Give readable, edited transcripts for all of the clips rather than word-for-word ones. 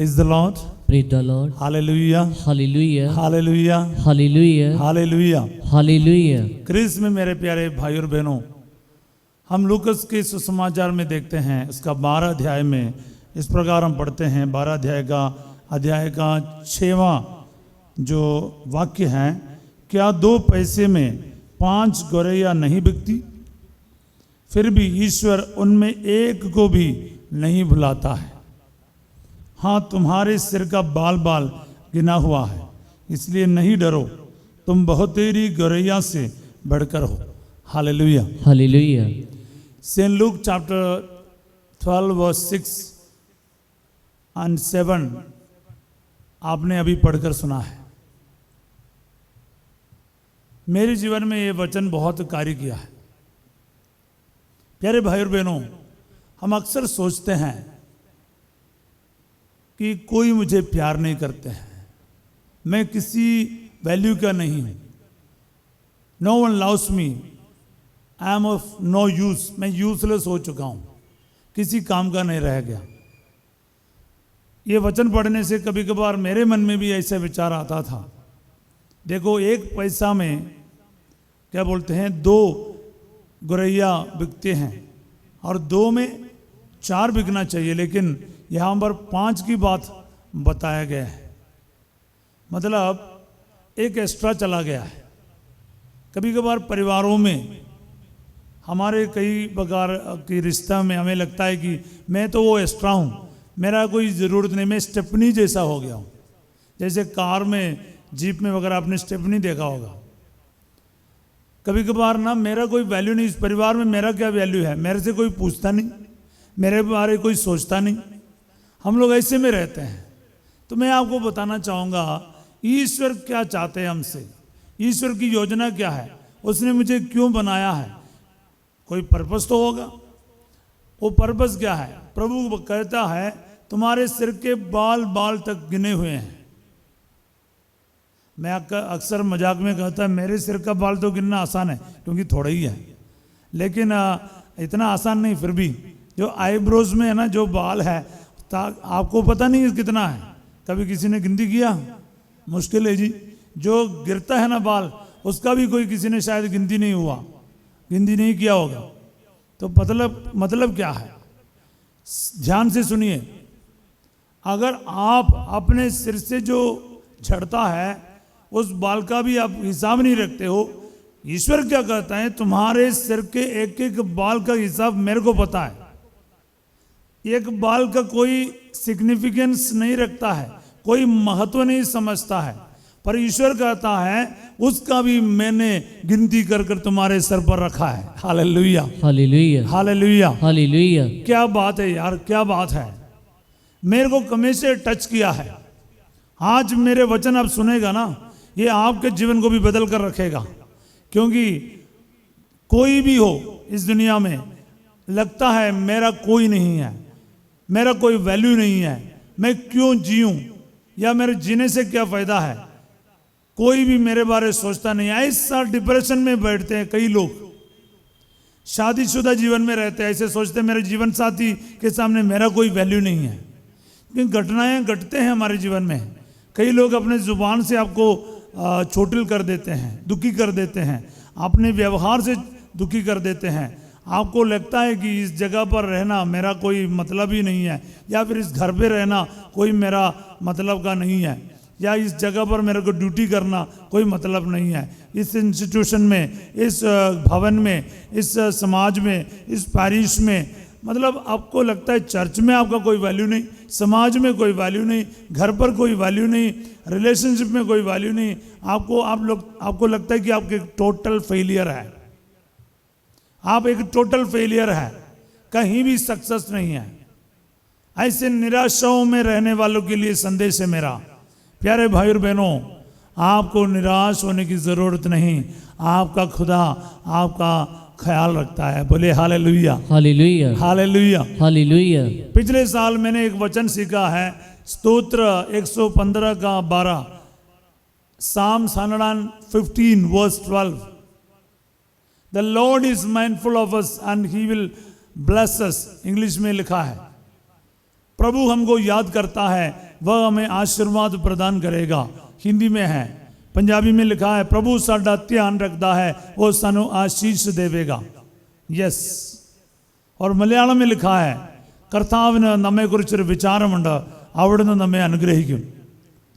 Praise the Lord. Praise the Lord. Hallelujah. Hallelujah. Hallelujah. Hallelujah. Hallelujah. Hallelujah. Christ में मेरे प्यारे भाई और बहनों, हम लूकस के सुसमाचार में देखते हैं, इसका 12 अध्याय में इस प्रकार हम पढ़ते हैं। 12 अध्याय का 6वां जो वाक्य है, क्या 2 पैसे में 5 गौरैया नहीं बिकती? फिर भी ईश्वर उनमें एक को भी नहीं भुलाता है। हाँ, तुम्हारे सिर का बाल बाल गिना हुआ है, इसलिए नहीं डरो, तुम बहुतेरी गौरैया से बढ़कर हो। Hallelujah. Hallelujah. Saint Luke chapter 12 verse 6 and 7 आपने अभी पढ़कर सुना है। मेरे जीवन में ये वचन बहुत कार्य किया है। प्यारे भाई और बहनों, हम अक्सर सोचते हैं कि कोई मुझे प्यार नहीं करते हैं, मैं किसी वैल्यू का नहीं हूं, no one loves me, I am of no use, मैं यूजलेस हो चुका हूं, किसी काम का नहीं रह गया। ये वचन पढ़ने से कभी कभार मेरे मन में भी ऐसा विचार आता था। देखो, 1 पैसा में क्या बोलते हैं, 2 गौरैया बिकते हैं और 2 में 4 बिकना चाहिए, लेकिन यहाँ पर 5 की बात बताया गया है। मतलब एक एक्स्ट्रा चला गया है। कभी कभार परिवारों में हमारे कई प्रकार की रिश्ता में हमें लगता है कि मैं तो वो एक्स्ट्रा हूँ, मेरा कोई ज़रूरत नहीं, मैं स्टेपनी जैसा हो गया हूँ। जैसे कार में, जीप में वगैरह आपने स्टेपनी देखा होगा। कभी कभार ना मेरा कोई वैल्यू नहीं, इस परिवार में मेरा क्या वैल्यू है, मेरे से कोई पूछता नहीं, मेरे बारे कोई सोचता नहीं, हम लोग ऐसे में रहते हैं। तो मैं आपको बताना चाहूँगा, ईश्वर क्या चाहते हैं हमसे, ईश्वर की योजना क्या है, उसने मुझे क्यों बनाया है, कोई पर्पस तो होगा। वो पर्पस क्या है? प्रभु कहता है तुम्हारे सिर के बाल बाल तक गिने हुए हैं। मैं अक्सर मजाक में कहता है मेरे सिर का बाल तो गिनना आसान है, क्योंकि थोड़ा ही है, लेकिन इतना आसान नहीं। फिर भी जो आईब्रोज में है ना, जो बाल है, आपको पता नहीं कितना है, कभी किसी ने गिनती किया? मुश्किल है जी। जो गिरता है ना बाल, उसका भी कोई किसी ने शायद गिनती नहीं किया होगा। तो मतलब क्या है? ध्यान से सुनिए, अगर आप अपने सिर से जो झड़ता है उस बाल का भी आप हिसाब नहीं रखते हो, ईश्वर क्या कहता है, तुम्हारे सिर के एक एक बाल का हिसाब मेरे को पता है। एक बाल का कोई सिग्निफिकेंस नहीं रखता है, कोई महत्व नहीं समझता है, पर ईश्वर कहता है उसका भी मैंने गिनती कर कर तुम्हारे सर पर रखा है। Hallelujah, hallelujah, hallelujah, hallelujah. क्या बात है यार, क्या बात है। मेरे को कमे से टच किया है। आज मेरे वचन आप सुनेगा ना, ये आपके जीवन को भी बदल कर रखेगा। क्योंकि कोई भी हो इस दुनिया में, लगता है मेरा कोई नहीं है, मेरा कोई वैल्यू नहीं है, मैं क्यों जीऊं, या मेरे जीने से क्या फायदा है, कोई भी मेरे बारे सोचता नहीं। ऐसा डिप्रेशन में बैठते हैं कई लोग, शादीशुदा जीवन में रहते हैं, ऐसे सोचते हैं मेरे जीवन साथी के सामने मेरा कोई वैल्यू नहीं है। क्योंकि घटनाएं घटते हैं हमारे जीवन में। कई लोग अपने जुबान से आपको चोटिल कर देते हैं, दुखी कर देते हैं, अपने व्यवहार से दुखी कर देते हैं। आपको लगता है कि इस जगह पर रहना मेरा कोई मतलब ही नहीं है, या फिर इस घर पे रहना कोई मेरा मतलब का नहीं है, या इस जगह पर मेरे को ड्यूटी करना कोई मतलब नहीं है, इस इंस्टीट्यूशन में, इस भवन में, इस समाज में, इस पैरिश में। मतलब आपको लगता है चर्च में आपका कोई वैल्यू नहीं, समाज में कोई वैल्यू नहीं, घर पर कोई वैल्यू नहीं, रिलेशनशिप में कोई वैल्यू नहीं। आपको लगता है कि आप एक टोटल फेलियर है, आप एक टोटल फेलियर है, कहीं भी सक्सेस नहीं है। ऐसे निराशाओं में रहने वालों के लिए संदेश है मेरा। प्यारे भाई और बहनों, आपको निराश होने की जरूरत नहीं, आपका खुदा आपका ख्याल रखता है। बोले हालेलुया, हालेलुया, हालेलुया, हालेलुया। पिछले साल मैंने एक वचन सीखा है, स्तोत्र 115 का 12, Psalms 115 verse 12। The Lord is mindful of us and He will bless us। English में लिखा है, प्रभु हमको याद करता है, वह हमें आशीर्वाद प्रदान करेगा। हिंदी में है, पंजाबी में लिखा है, प्रभु साडा ध्यान रखता है, वो सानू आशीष देवेगा। यस। और मलयालम में लिखा है, കർത്താവിന് നമ്മെക്കുറിച്ചൊരു വിചാരമുണ്ട്, അവിടുന്ന് നമ്മെ അനുഗ്രഹിക്കും।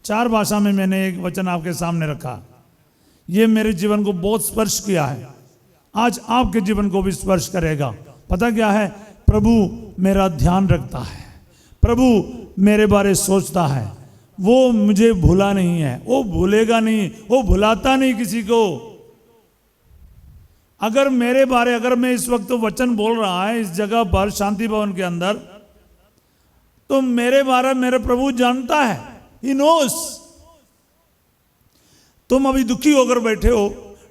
4 भाषा में मैंने एक वचन आपके सामने रखा। ये मेरे जीवन को बहुत स्पर्श किया है, आज आपके जीवन को भी स्पर्श करेगा। पता क्या है? प्रभु मेरा ध्यान रखता है, प्रभु मेरे बारे सोचता है, वो मुझे भूला नहीं है, वो भूलेगा नहीं, वो भुलाता नहीं किसी को। अगर मेरे बारे, अगर मैं इस वक्त वचन बोल रहा है इस जगह पर शांति भवन के अंदर, तो मेरे बारे मेरे प्रभु जानता है, ही नोस। तुम अभी दुखी होकर बैठे हो,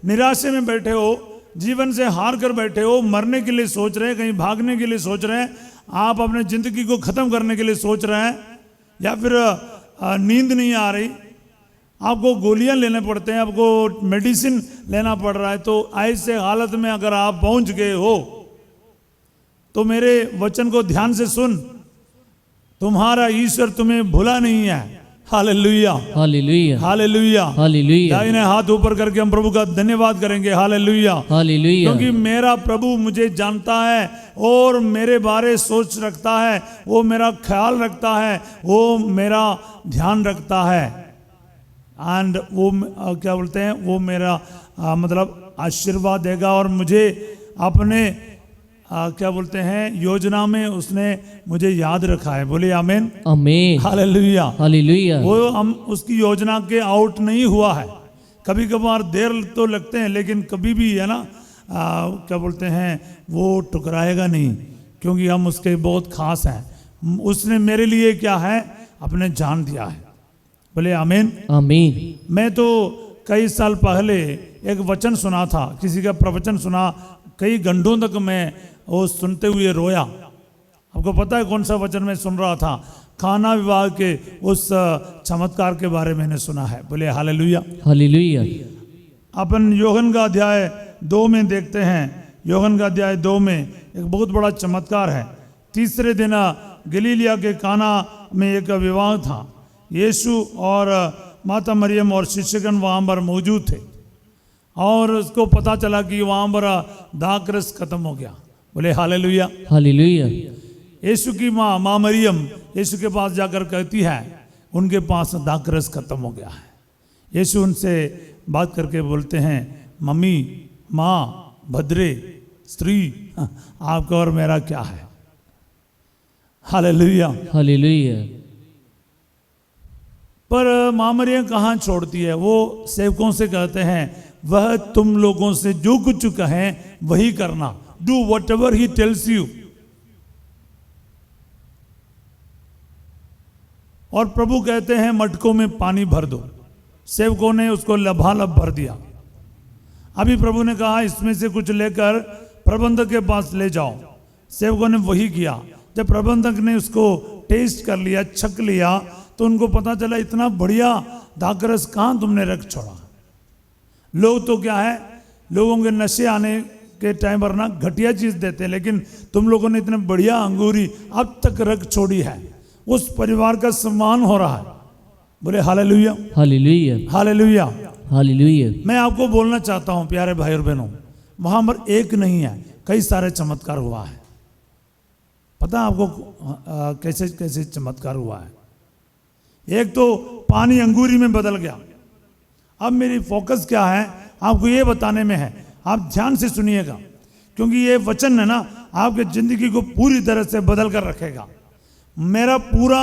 निराशे में बैठे हो, जीवन से हार कर बैठे हो, मरने के लिए सोच रहे हैं, कहीं भागने के लिए सोच रहे हैं, आप अपने जिंदगी को खत्म करने के लिए सोच रहे हैं, या फिर नींद नहीं आ रही, आपको गोलियां लेने पड़ते हैं, आपको मेडिसिन लेना पड़ रहा है, तो ऐसे हालत में अगर आप पहुंच गए हो तो मेरे वचन को ध्यान से सुन, तुम्हारा ईश्वर तुम्हें भूला नहीं है। हालेलुया, हालेलुया, हालेलुया, हालेलुया, दाहिने हाथ ऊपर करके हम प्रभु का धन्यवाद करेंगे। हालेलुया, हालेलुया, क्योंकि मेरा प्रभु मुझे जानता है और मेरे बारे सोच रखता है, वो मेरा ख्याल रखता है, वो मेरा ध्यान रखता है। एंड वो क्या बोलते हैं, वो मेरा मतलब आशीर्वाद देगा और मुझे अपने क्या बोलते हैं योजना में उसने मुझे याद रखा है। बोले आमीन, आमीन, हालेलुया, हालेलुया। वो हम उसकी योजना के आउट नहीं हुआ है। कभी कभार देर तो लगते हैं, लेकिन कभी भी है ना क्या बोलते हैं, वो टुकराएगा नहीं, क्योंकि हम उसके बहुत खास हैं। उसने मेरे लिए क्या है, अपने जान दिया है। बोले आमीन, आमीन। मैं तो कई साल पहले एक वचन सुना था, किसी का प्रवचन सुना, कई घंटों तक मैं वो सुनते हुए रोया। आपको पता है कौन सा वचन मैं सुन रहा था? खाना विभाग के उस चमत्कार के बारे में मैंने सुना है। बोले हालेलुया, हालेलुया। अपन यूहन्ना का अध्याय 2 में देखते हैं। यूहन्ना का अध्याय 2 में एक बहुत बड़ा चमत्कार है। तीसरे दिन गलीलिया के काना में एक विवाह था। यीशु और माता मरियम और शिष्यगण वहाँ पर मौजूद थे, और उसको पता चला कि वहाँ पर दाखरस खत्म हो गया। बोले हालेलुया, हालेलुया। यीशु की माँ मरियम यीशु के पास जाकर कहती है, उनके पास दाखरस खत्म हो गया है। यीशु उनसे बात करके बोलते हैं, मम्मी, माँ, भद्रे स्त्री, आपका और मेरा क्या है? Hallelujah, hallelujah. पर माँ मरियम कहाँ छोड़ती है? वो सेवकों से कहते हैं, वह तुम लोगों से जो कुछ कहें वही करना, do what ever he tells you. और प्रभु कहते हैं, मटकों में पानी भर दो। सेवकों ने उसको लबालब भर दिया। अभी प्रभु ने कहा, इसमें से कुछ लेकर प्रबंधक के पास ले जाओ। सेवकों ने वही किया। जब प्रबंधक ने उसको टेस्ट कर लिया, छक लिया, तो उनको पता चला, इतना बढ़िया दाखरस कहाँ तुमने रख छोड़ा। लोग तो क्या है, लोगों के नशे आने के टाइम पर ना घटिया चीज देते हैं, लेकिन तुम लोगों ने इतने बढ़िया अंगूरी अब तक रख छोड़ी है। उस परिवार का सम्मान हो रहा है। बोले हालेलुया, हालेलुया, हालेलुया, हालेलुया। मैं आपको बोलना चाहता हूं प्यारे भाई और बहनों, वहां पर एक नहीं है, कई सारे चमत्कार हुआ है। पता है आपको कैसे कैसे चमत्कार हुआ है? एक तो पानी अंगूरी में बदल गया। अब मेरी फोकस क्या है, आपको ये बताने में है। आप ध्यान से सुनिएगा, क्योंकि ये वचन है ना, आपके जिंदगी को पूरी तरह से बदल कर रखेगा। मेरा पूरा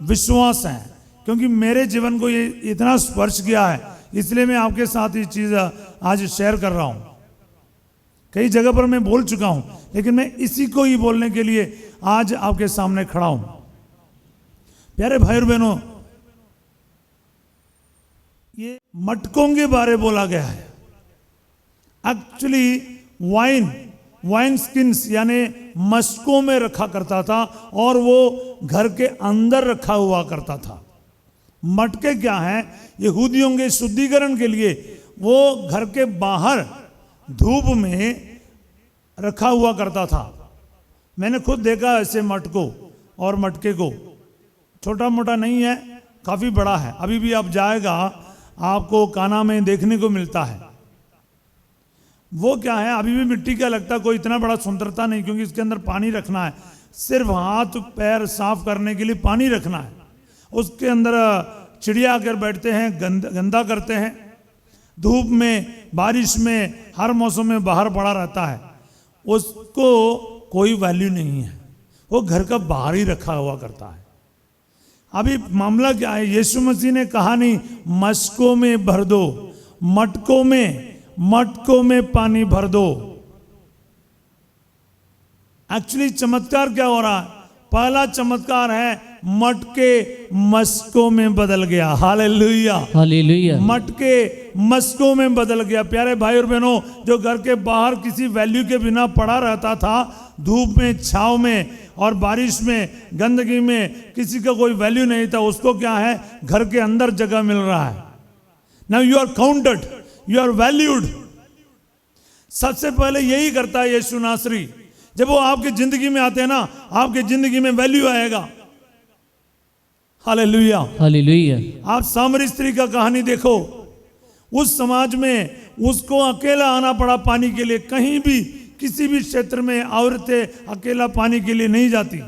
विश्वास है, क्योंकि मेरे जीवन को ये इतना स्पर्श किया है, इसलिए मैं आपके साथ ये चीज आज शेयर कर रहा हूं। कई जगह पर मैं बोल चुका हूं, लेकिन मैं इसी को ही बोलने के लिए आज आपके सामने खड़ा हूं। प्यारे भाई और बहनों, ये मटकों के बारे बोला गया है। एक्चुअली वाइन स्किन्स यानी मटकों में रखा करता था, और वो घर के अंदर रखा हुआ करता था। मटके क्या हैं? यहूदियों के शुद्धिकरण के लिए वो घर के बाहर धूप में रखा हुआ करता था। मैंने खुद देखा ऐसे मटकों और मटके को। छोटा मोटा नहीं है, काफी बड़ा है। अभी भी आप जाएगा आपको काना में देखने को मिलता है। वो क्या है, अभी भी मिट्टी का लगता, कोई इतना बड़ा सुंदरता नहीं, क्योंकि इसके अंदर पानी रखना है, सिर्फ हाथ पैर साफ करने के लिए पानी रखना है। उसके अंदर चिड़िया आकर बैठते हैं, गंदा करते हैं, धूप में बारिश में हर मौसम में बाहर पड़ा रहता है, उसको कोई वैल्यू नहीं है, वो घर का बाहर ही रखा हुआ करता है। अभी मामला क्या है, यीशु मसीह ने कहा नहीं मशकों में भर दो, मटकों में पानी भर दो। एक्चुअली चमत्कार क्या हो रहा है, पहला चमत्कार है मटके मशकों में बदल गया। हालेलुया, हालेलुया, मटके मशकों में बदल गया। प्यारे भाई और बहनों, जो घर के बाहर किसी वैल्यू के बिना पड़ा रहता था, धूप में छांव में और बारिश में गंदगी में, किसी का कोई वैल्यू नहीं था, उसको क्या है, घर के अंदर जगह मिल रहा है। Now you are counted, you are valued. सबसे पहले यही करता है यीशु नासरी। जब वो आपकी जिंदगी में आते हैं ना, आपकी जिंदगी में वैल्यू आएगा। Hallelujah, hallelujah. आप सामरी स्त्री का कहानी देखो, उस समाज में उसको अकेला आना पड़ा पानी के लिए। कहीं भी किसी भी क्षेत्र में औरतें अकेला पानी के लिए नहीं जाती,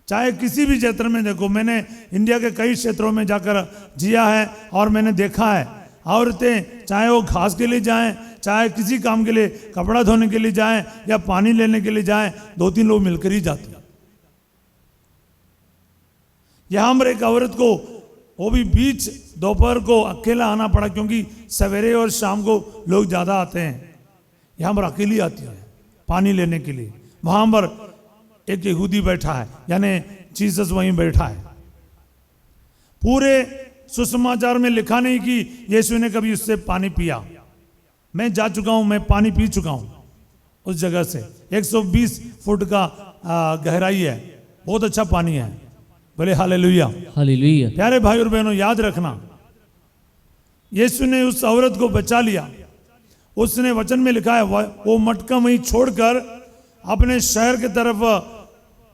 चाहे किसी भी क्षेत्र में देखो। मैंने इंडिया के कई क्षेत्रों में जाकर जिया है और मैंने देखा है, औरतें चाहे वो घास के लिए जाएं, चाहे किसी काम के लिए, कपड़ा धोने के लिए जाएं या पानी लेने के लिए जाएं, 2-3 लोग मिलकर ही जाते हैं। यहां पर एक औरत को, वो भी बीच दोपहर को अकेला आना पड़ा, क्योंकि सवेरे और शाम को लोग ज्यादा आते हैं। यहां पर अकेली आती है पानी लेने के लिए। वहां पर एक यहूदी बैठा है, यानी जीसस वहीं बैठा है। पूरे सुसमाचार में लिखा नहीं कि यीशु ने कभी उससे पानी पिया। मैं जा चुका हूं, मैं पानी पी चुका हूं उस जगह से। 120 फुट का गहराई है, बहुत अच्छा पानी है। बोले हालेलुया, हालेलुया। प्यारे भाई और बहनों, याद रखना, यीशु ने उस औरत को बचा लिया। उसने वचन में लिखा है वो मटका वहीं छोड़कर अपने शहर की तरफ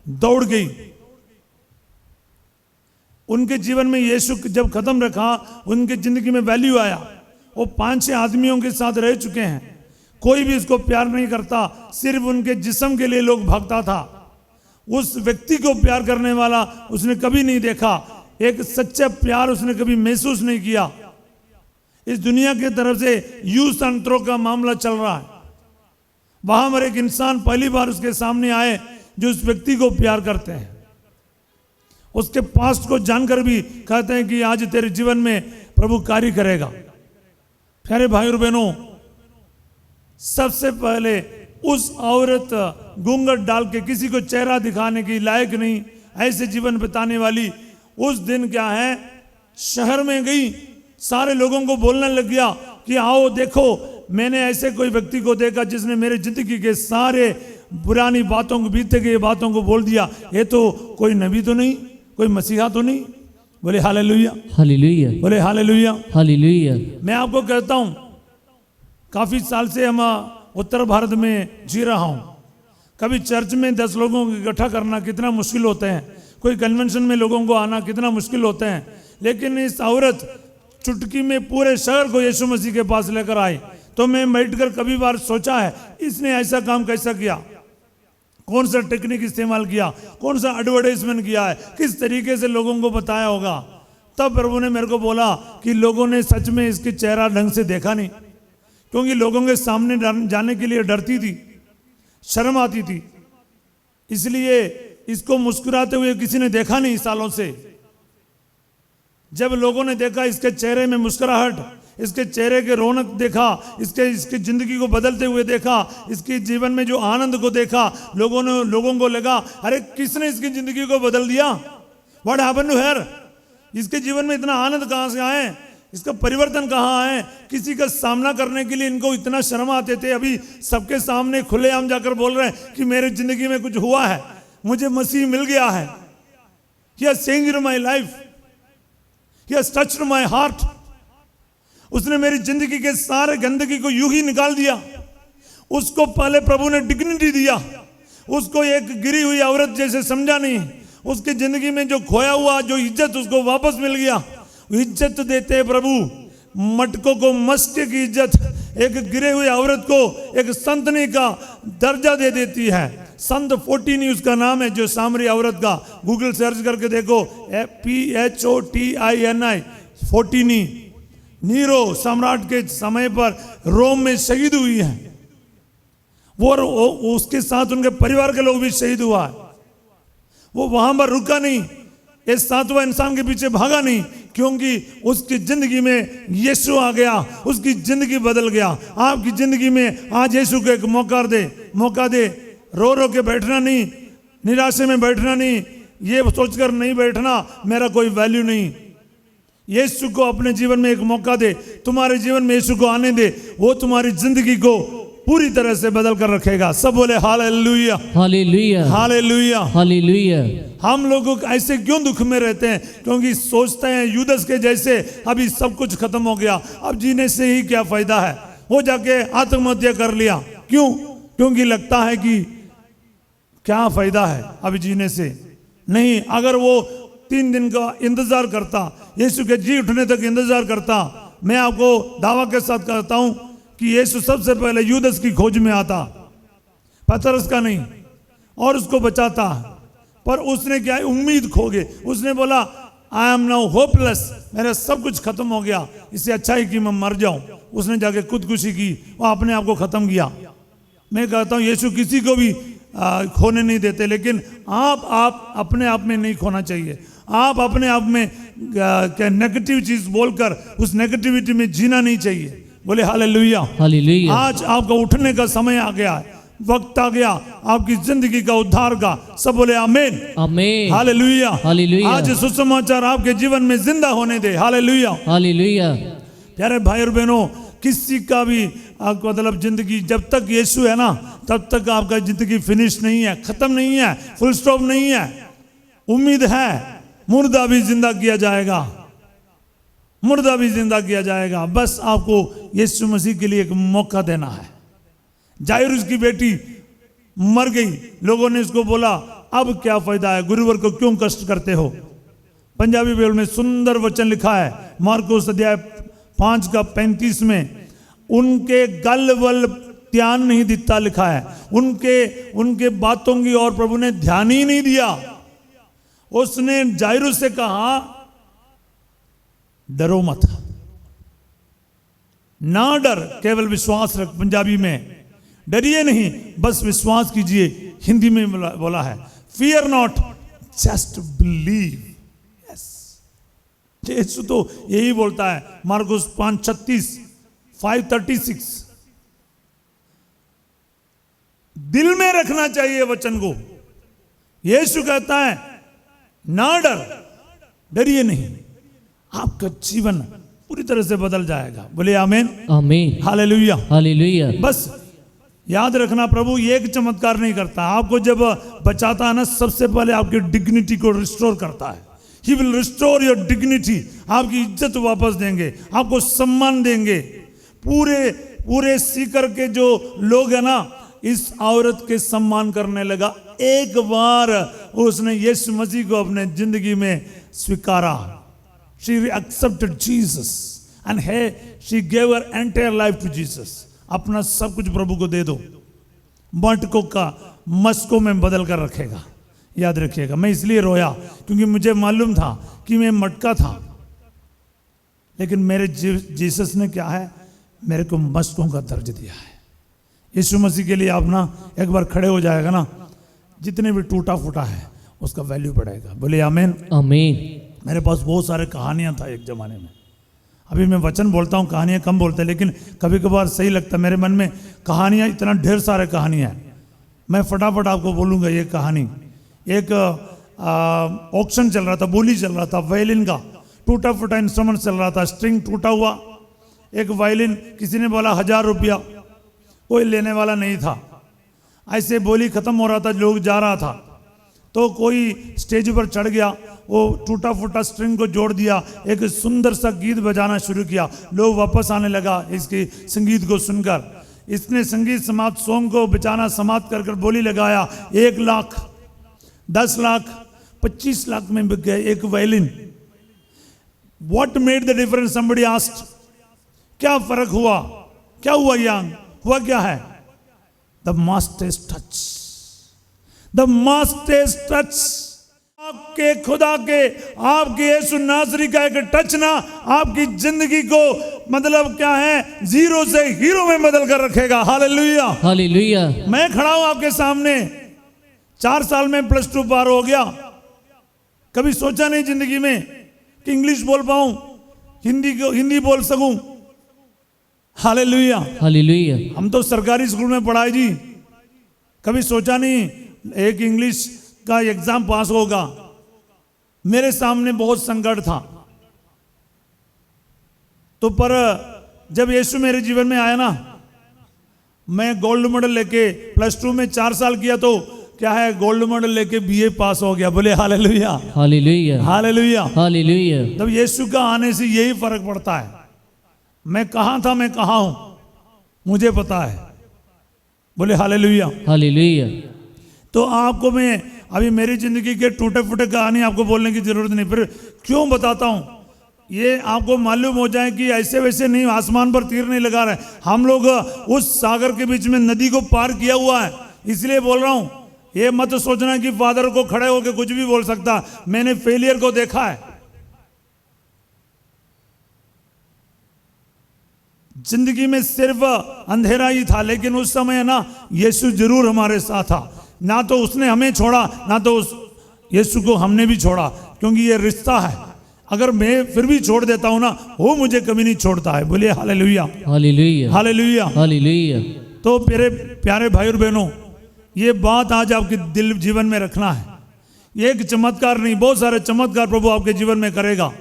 दौड़ गई। उनके जीवन में यीशु जब कदम रखा, उनकी जिंदगी में वैल्यू आया। वो 5-6 आदमियों के साथ रह चुके हैं, कोई भी उसको प्यार नहीं करता, सिर्फ उनके जिस्म के लिए लोग भागता था। उस व्यक्ति को प्यार करने वाला उसने कभी नहीं देखा, एक सच्चा प्यार उसने कभी महसूस नहीं किया। इस दुनिया की तरफ से यूज एंड थ्रो का मामला चल रहा है। वहां पर एक इंसान पहली बार उसके सामने आए जो उस व्यक्ति को प्यार करते हैं, उसके पास्ट को जानकर भी कहते हैं कि आज तेरे जीवन में प्रभु कार्य करेगा। प्यारे भाई और बहनों, सबसे पहले उस औरत घूंघट डाल के, किसी को चेहरा दिखाने की लायक नहीं, ऐसे जीवन बिताने वाली, उस दिन क्या है, शहर में गई, सारे लोगों को बोलने लग गया कि आओ देखो, मैंने ऐसे कोई व्यक्ति को देखा जिसने मेरे जिंदगी के सारे पुरानी बातों को, बीते गए बातों को बोल दिया। ये तो कोई नबी तो नहीं, कोई मसीहा तो नहीं। बोले हालेलुया, हालेलुया, बोले हालेलुया, हालेलुया। मैं आपको कहता हूं, काफी साल से हम उत्तर भारत में जी रहा हूं। कभी चर्च में 10 लोगों को इकट्ठा करना कितना मुश्किल होता है, कोई कन्वेंशन में लोगों को आना कितना मुश्किल होता है। लेकिन इस औरत चुटकी में पूरे शहर को यीशु मसीह के पास लेकर आई। तो मैं बैठकर कभी बार सोचा है, इसने ऐसा काम कैसा किया, कौन सा टेक्निक इस्तेमाल किया, कौन सा एडवर्टाइजमेंट किया है, किस तरीके से लोगों को बताया होगा। तब प्रभु ने मेरे को बोला कि लोगों ने सच में इसके चेहरा ढंग से देखा नहीं, क्योंकि लोगों के सामने जाने के लिए डरती थी, शर्म आती थी, इसलिए इसको मुस्कुराते हुए किसी ने देखा नहीं सालों से। जब लोगों ने देखा इसके चेहरे में मुस्कुराहट, इसके चेहरे के रौनक देखा, इसके जिंदगी को बदलते हुए देखा, इसके जीवन में जो आनंद को देखा, लोगों को लगा अरे किसने इसकी जिंदगी को बदल दिया, व्हाट हैपेंड टू हर, इसके जीवन में इतना आनंद कहां से आए, इसका परिवर्तन कहां आए। किसी का सामना करने के लिए इनको इतना शर्म आते थे, अभी सबके सामने खुलेआम जाकर बोल रहे हैं कि मेरी जिंदगी में कुछ हुआ है, मुझे मसीह मिल गया है, he has changed my life, he has touched my heart. उसने मेरी जिंदगी के सारे गंदगी को यूं ही निकाल दिया। उसको पहले प्रभु ने डिग्निटी दिया, उसको एक गिरी हुई औरत जैसे समझा नहीं, उसकी जिंदगी में जो खोया हुआ जो इज्जत उसको वापस मिल गया। इज्जत देते हैं प्रभु, मटकों को मस्के की इज्जत, एक गिरे हुए औरत को एक संतनी का दर्जा दे देती है। संत 14 उसका नाम है, जो सामरी औरत का, गूगल सर्च करके देखो, PHOTINI 14। नीरो सम्राट के समय पर रोम में शहीद हुई है वो, उसके साथ उनके परिवार के लोग भी शहीद हुआ है। वो वहां पर रुका नहीं, इस सातवां इंसान के पीछे भागा नहीं, क्योंकि उसकी जिंदगी में यीशु आ गया, उसकी जिंदगी बदल गया। आपकी जिंदगी में आज यीशु को एक मौका दे। रो रो के बैठना नहीं, निराशे में बैठना नहीं, ये सोचकर नहीं बैठना मेरा कोई वैल्यू नहीं। यीशु को अपने जीवन में एक मौका दे, तुम्हारे जीवन में यीशु को आने दे, वो तुम्हारी जिंदगी को पूरी तरह से बदल कर रखेगा। सब बोले हालेलुया, हालेलुया, हालेलुया, हालेलुया। हम लोग ऐसे क्यों दुख में रहते हैं? क्योंकि सोचते हैं यूदस के जैसे अभी सब कुछ खत्म हो गया, अब जीने से ही क्या फायदा है, वो जाके आत्महत्या कर लिया। क्यों? क्योंकि लगता है कि क्या फायदा है अभी जीने से। नहीं, अगर वो 3 दिन का इंतजार करता, यीशु के जी उठने तक इंतजार करता, मैं आपको दावा के साथ कहता हूं कि यीशु सबसे पहले यूदस की खोज में आता, पतरस का नहीं, और उसको बचाता। पर उसने क्या, उम्मीद खो गई। उसने बोला आई एम नाउ होपलेस, मेरा सब कुछ खत्म हो गया, इससे अच्छा है कि मैं मर जाऊं। उसने जाके खुदकुशी की, वो अपने आप को खत्म किया। मैं कहता हूं यीशु किसी को भी खोने नहीं देते, लेकिन आप अपने आप में नहीं खोना चाहिए। आप अपने आप में क्या नेगेटिव चीज बोलकर उस नेगेटिविटी में जीना नहीं चाहिए। बोले हालेलुया, हालेलुया। आज आपका उठने का समय आ गया है, वक्त आ गया आपकी जिंदगी का उद्धार का। सब बोले आमीन, आमीन, हालेलुया, हालेलुया। आज सुसमाचार आपके जीवन में जिंदा होने दे। Hallelujah, hallelujah. प्यारे भाई और बहनों, किसी का भी मतलब जिंदगी जब तक यीशु है ना, तब तक आपका जिंदगी फिनिश नहीं है, खत्म नहीं है, फुल स्टॉप नहीं है। उम्मीद है, मुर्दा भी जिंदा किया जाएगा, मुर्दा भी जिंदा किया जाएगा। बस आपको यीशु मसीह के लिए एक मौका देना है। जायरूस की बेटी मर गई, लोगों ने उसको बोला अब क्या फायदा है, गुरुवर को क्यों कष्ट करते हो। पंजाबी बाइबल में सुंदर वचन लिखा है, मार्कुस अध्याय 5 का 35 में, उनके गल वल ध्यान नहीं दिता लिखा है। उनके बातों की और प्रभु ने ध्यान ही नहीं दिया। उसने जायरूस से कहा डरो मत, ना डर, केवल विश्वास रख। पंजाबी में डरिए नहीं, बस विश्वास कीजिए। हिंदी में बोला है fear not, just believe. Yes, Yeshu तो यही बोलता है, मार्कुस 5:36, 5:36। दिल में रखना चाहिए वचन को। यीशु कहता है ना डर, डरिए नहीं, आपका जीवन पूरी तरह से बदल जाएगा। बोले आमीन, आमीन, हालेलुया, हालेलुया। बस याद रखना, प्रभु ये एक चमत्कार नहीं करता। आपको जब बचाता है ना, सबसे पहले आपकी डिग्निटी को रिस्टोर करता है। He will restore your dignity. आपकी इज्जत वापस देंगे, आपको सम्मान देंगे। पूरे सीकर के जो लोग है ना, इस औरत के सम्मान करने लगा। एक बार उसने यीशु मसीह को अपने जिंदगी में स्वीकारा। She accepted Jesus and she gave her entire life to Jesus. अपना सब कुछ प्रभु को दे दो, मटकों का मस्कों में बदल कर रखेगा। याद रखिएगा, मैं इसलिए रोया क्योंकि मुझे मालूम था कि मैं मटका था, लेकिन मेरे जीसस ने क्या है, मेरे को मस्कों का दर्ज दिया है। यीशु मसीह के लिए आप ना एक बार खड़े हो जाएगा ना, जितने भी टूटा फूटा है उसका वैल्यू बढ़ेगा। बोले आमीन, आमीन। मेरे पास बहुत सारे कहानियां था एक जमाने में। अभी मैं वचन बोलता हूँ, कहानियां कम बोलते हैं, लेकिन कभी कभार सही लगता है। मेरे मन में कहानियां इतना ढेर सारे कहानियां हैं। मैं फटाफट आपको बोलूँगा ये कहानी। एक ऑक्शन चल रहा था, बोली चल रहा था वायलिन का, टूटा फूटा इंस्ट्रूमेंट चल रहा था, स्ट्रिंग टूटा हुआ एक वायलिन, किसी ने बोला 1000 रुपया, कोई लेने वाला नहीं था। ऐसे बोली खत्म हो रहा था, लोग जा रहा था, तो कोई स्टेज पर चढ़ गया, वो टूटा फूटा स्ट्रिंग को जोड़ दिया, एक सुंदर सा गीत बजाना शुरू किया। लोग वापस आने लगा इसके संगीत को सुनकर। इसने संगीत सॉन्ग को बचाना समाप्त कर बोली लगाया, 1 लाख, 10 लाख, 25 लाख में बिक गए एक violin. What made the difference? Somebody asked. क्या फर्क हुआ? क्या हुआ यान? हुआ क्या है? The master's touch. The master's touch. आपके खुदा के, आपके यीशु नासरी का एक टच ना आपकी जिंदगी को मतलब क्या है, जीरो से हीरो में बदल कर रखेगा। Hallelujah, hallelujah. मैं खड़ा हूं आपके सामने, 4 साल में +2 पार हो गया। कभी सोचा नहीं जिंदगी में कि इंग्लिश बोल पाऊं, हिंदी बोल सकूं। Hallelujah, hallelujah. हम तो सरकारी स्कूल में पढ़ाए जी, कभी सोचा नहीं एक इंग्लिश का एग्जाम पास होगा। मेरे सामने बहुत संकट था, तो पर जब यीशु मेरे जीवन में आया ना, मैं गोल्ड मेडल लेके +2 में 4 साल किया, तो क्या है, गोल्ड मेडल लेके BA पास हो गया। बोले हालेलुया, हालेलुया, हालेलुया, हालेलुया। तब यीशु का आने से यही फर्क पड़ता है। मैं कहां था, मैं कहां हूं, मुझे पता है। बोले हालेलुया, हालेलुया। तो आपको मैं अभी मेरी जिंदगी के टूटे फूटे कहानी आपको बोलने की जरूरत नहीं, फिर क्यों बताता हूं, ये आपको मालूम हो जाए कि ऐसे वैसे नहीं, आसमान पर तीर नहीं लगा रहे। हम लोग उस सागर के बीच में नदी को पार किया हुआ है, इसलिए बोल रहा हूं। ये मत सोचना कि फादर को खड़े होकर कुछ भी बोल सकता, मैंने फेलियर को देखा है। जिंदगी में सिर्फ अंधेरा ही था, लेकिन उस समय ना यीशु जरूर हमारे साथ था। ना तो उसने हमें छोड़ा, ना तो उस यीशु को हमने भी छोड़ा, क्योंकि ये रिश्ता है। अगर मैं फिर भी छोड़ देता हूं ना, वो मुझे कभी नहीं छोड़ता है। बोलिए हालेलुया, हालेलुया, हालेलुया, हालेलुया। तो मेरे प्यारे भाई और बहनों, ये बात आज आपके दिल जीवन में रखना है। ये एक चमत्कार नहीं, बहुत सारे चमत्कार प्रभु आपके जीवन में करेगा।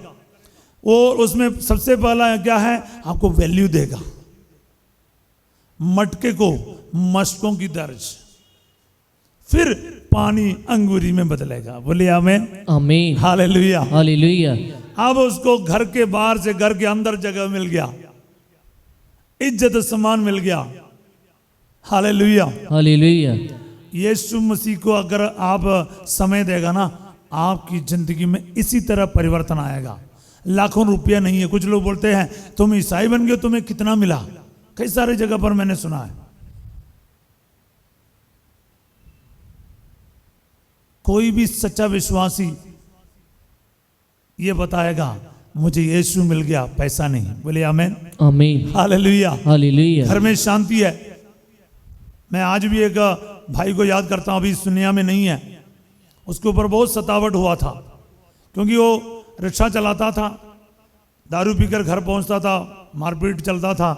और उसमें सबसे पहला क्या है, आपको वैल्यू देगा। मटके को मशकों की दर्ज, फिर पानी अंगूरी में बदलेगा। बोलिए आमीन, आमीन, हालेलुया, हालेलुया। अब उसको घर के बाहर से घर के अंदर जगह मिल गया, इज्जत सम्मान मिल गया। Hallelujah, hallelujah. यीशु मसीह को अगर आप समय देगा ना, आपकी जिंदगी में इसी तरह परिवर्तन आएगा। लाखों रुपया नहीं है। कुछ लोग बोलते हैं तुम ईसाई बन गए, तुम्हें कितना मिला, कई सारे जगह पर मैंने सुना है। कोई भी सच्चा विश्वासी ये बताएगा मुझे यीशु मिल गया, पैसा नहीं। बोले आमीन, आमीन, हालेलुया, हालेलुया। घर में शांति है। मैं आज भी एक भाई को याद करता हूं, अभी इस दुनिया में नहीं है। उसके ऊपर बहुत सतावट हुआ था, क्योंकि वो रिक्शा चलाता था, दारू पीकर घर पहुंचता था, मारपीट चलता था।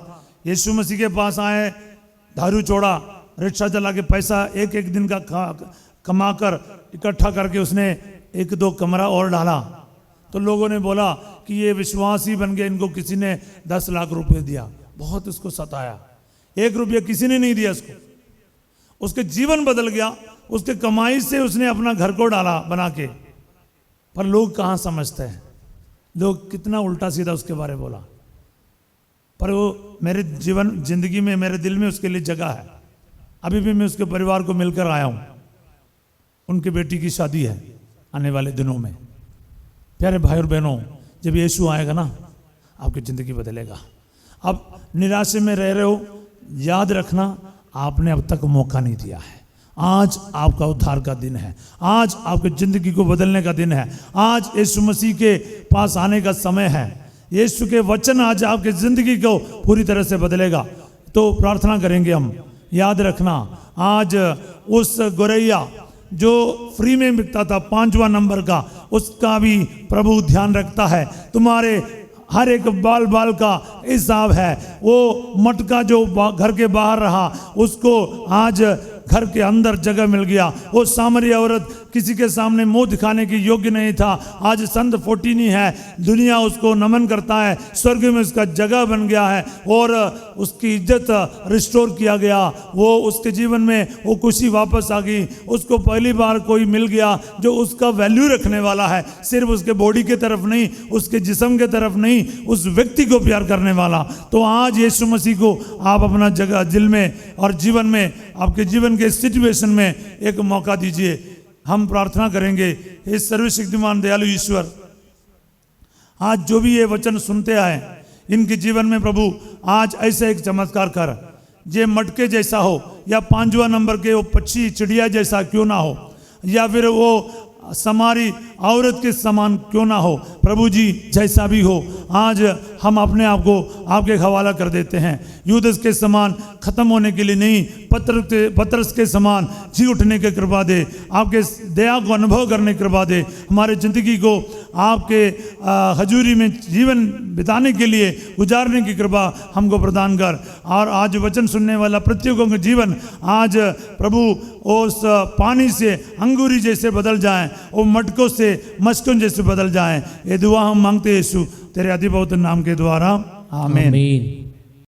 यीशु मसीह के पास आए, दारू छोड़ा, रिक्शा चला के पैसा एक एक दिन का कमा कर इकट्ठा करके उसने 1-2 कमरा और डाला। तो लोगों ने बोला कि ये विश्वासी बन गए, इनको किसी ने 10 लाख रुपए दिया। बहुत उसको सताया, 1 रुपया किसी ने नहीं दिया उसको। उसके जीवन बदल गया, उसके कमाई से उसने अपना घर को डाला बना के। पर लोग कहाँ समझते हैं, लोग कितना उल्टा सीधा उसके बारे में बोला। पर वो मेरे जिंदगी में, मेरे दिल में उसके लिए जगह है। अभी भी मैं उसके परिवार को मिलकर आया हूँ। उनकी बेटी की शादी है आने वाले दिनों में। प्यारे भाई और बहनों, जब यीशु आएगा ना, आपकी ज़िंदगी बदलेगा। अब निराशे में रह रहे हो, याद रखना आपने अब तक मौका नहीं दिया है। आज आपका उद्धार का दिन है, आज आपकी ज़िंदगी को बदलने का दिन है। आज यीशु मसीह के पास आने का समय है। यीशु के वचन आज आपकी ज़िंदगी को पूरी तरह से बदलेगा। तो प्रार्थना करेंगे हम। याद रखना, आज उस गोरैया जो फ्री में बिकता था 5वां नंबर का, उसका भी प्रभु ध्यान रखता है। तुम्हारे हर एक बाल बाल का हिसाब है। वो मटका जो घर के बाहर रहा, उसको आज घर के अंदर जगह मिल गया। वो सामरी औरत किसी के सामने मुंह दिखाने की योग्य नहीं था, आज संत 14 है, दुनिया उसको नमन करता है, स्वर्ग में उसका जगह बन गया है और उसकी इज्जत रिस्टोर किया गया। वो उसके जीवन में वो खुशी वापस आ गई। उसको पहली बार कोई मिल गया जो उसका वैल्यू रखने वाला है, सिर्फ उसके बॉडी की तरफ नहीं, उसके जिस्म की तरफ नहीं, उस व्यक्ति को प्यार करने वाला। तो आज यीशु मसीह को आप अपना जगह दिल में और जीवन में, आपके जीवन के सिचुएशन में एक मौका दीजिए। हम प्रार्थना करेंगे। हे सर्वशक्तिमान दयालु ईश्वर, आज जो भी ये वचन सुनते आए इनके जीवन में प्रभु आज ऐसा एक चमत्कार कर, जे मटके जैसा हो या 5वां नंबर के वो पक्षी चिड़िया जैसा क्यों ना हो, या फिर वो समारी औरत के समान क्यों ना हो, प्रभु जी जैसा भी हो, आज हम अपने आप को आपके हवाला कर देते हैं। यूदस के समान खत्म होने के लिए नहीं, पतरस के समान जी उठने की कृपा दे, आपके दया को अनुभव करने की कृपा दे, हमारे ज़िंदगी को आपके हजूरी में जीवन बिताने के लिए गुजारने की कृपा हमको प्रदान कर। और आज वचन सुनने वाला प्रत्येकों का जीवन आज प्रभु उस पानी से अंगूरी जैसे बदल जाएं, वो मटकों से मस्कों जैसे बदल जाएं। ये दुआ हम मांगते हैं यीशु तेरे अति पवित्र नाम के द्वारा, आमीन। आमीन।